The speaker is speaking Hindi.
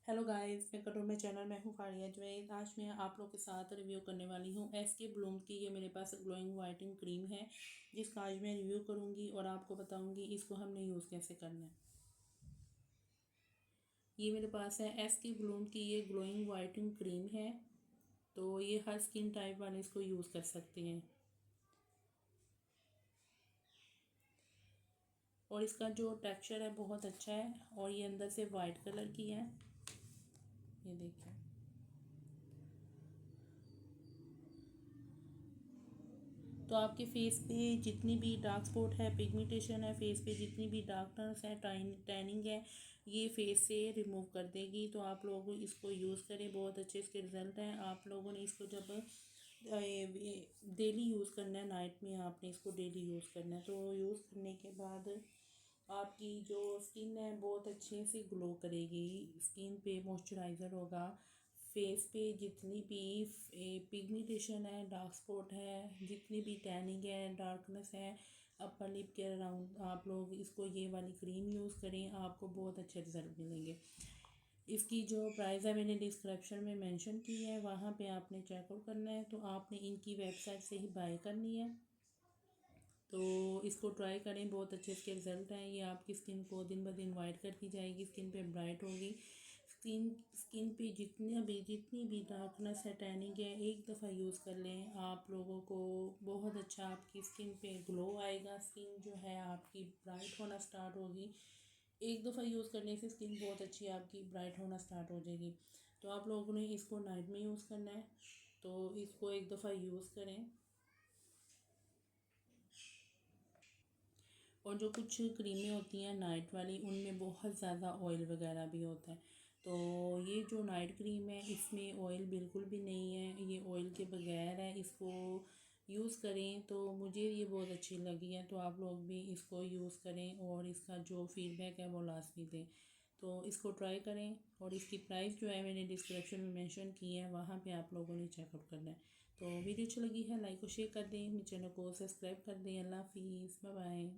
हेलो गाइस, मैं कटोर में चैनल में हूँ फारिया ज्वेल। आज मैं आप लोग के साथ रिव्यू करने वाली हूँ एसके ब्लूम की। ये मेरे पास ग्लोइंग वाइटनिंग क्रीम है जिसका आज मैं रिव्यू करूँगी और आपको बताऊँगी इसको हमने यूज़ कैसे करना है। ये मेरे पास है एसके ब्लूम की ये ग्लोइंग वाइटनिंग क्रीम है, तो ये हर स्किन टाइप वाले इसको यूज़ कर सकते हैं। और इसका जो टेक्सचर है बहुत अच्छा है और ये अंदर से वाइट कलर की है। ये देखिए, तो आपके फेस पे जितनी भी डार्क स्पॉट है, पिगमेंटेशन है, फेस पे जितनी भी डार्कनेस है, टैनिंग है, ये फेस से रिमूव कर देगी। तो आप लोग इसको यूज़ करें, बहुत अच्छे इसके रिज़ल्ट हैं। आप लोगों ने इसको जब डेली यूज़ करना है, नाइट में आपने इसको डेली यूज़ करना है, तो यूज़ करने के बाद आपकी जो स्किन है बहुत अच्छे से ग्लो करेगी। स्किन पे मॉइस्चराइज़र होगा, फेस पे जितनी भी पिगमेंटेशन है, डार्क स्पॉट है, जितनी भी टैनिंग है, डार्कनेस है अपर लिप के अराउंड, आप लोग इसको ये वाली क्रीम यूज़ करें, आपको बहुत अच्छे रिजल्ट मिलेंगे। इसकी जो प्राइस है मैंने डिस्क्रिप्शन में मेंशन की है, वहाँ पे आपने चेकआउट करना है। तो आपने इनकी वेबसाइट से ही बाय करनी है। तो इसको ट्राई करें, बहुत अच्छे इसके रिज़ल्ट हैं। ये आपकी स्किन को दिन ब दिन वाइट करती जाएगी, स्किन पे ब्राइट होगी। स्किन पे जितनी भी डार्कनेस है, टैनिंग है, एक दफ़ा यूज़ कर लें, आप लोगों को बहुत अच्छा आपकी स्किन पे ग्लो आएगा। स्किन जो है आपकी ब्राइट होना स्टार्ट होगी। एक दफ़ा यूज़ करने से स्किन बहुत अच्छी आपकी ब्राइट होना स्टार्ट हो जाएगी। तो आप लोगों ने इसको नाइट में यूज़ करना है, तो इसको एक दफ़ा यूज़ करें। और जो कुछ क्रीमें होती हैं नाइट वाली, उनमें बहुत ज़्यादा ऑयल वगैरह भी होता है। तो ये जो नाइट क्रीम है इसमें ऑयल बिल्कुल भी नहीं है, ये ऑयल के बगैर है। इसको यूज़ करें तो मुझे ये बहुत अच्छी लगी है, तो आप लोग भी इसको यूज़ करें और इसका जो फीडबैक है वो लाजमी दें। तो इसको ट्राई करें और इसकी प्राइस जो है मैंने डिस्क्रिप्शन में मेंशन की है, वहाँ पे आप लोगों ने चेकआउट करना है। तो वीडियो अच्छी लगी है लाइक और शेयर कर दें, मेरे चैनल को सब्सक्राइब कर दें। अल्लाह हाफिज़, बाय बाय।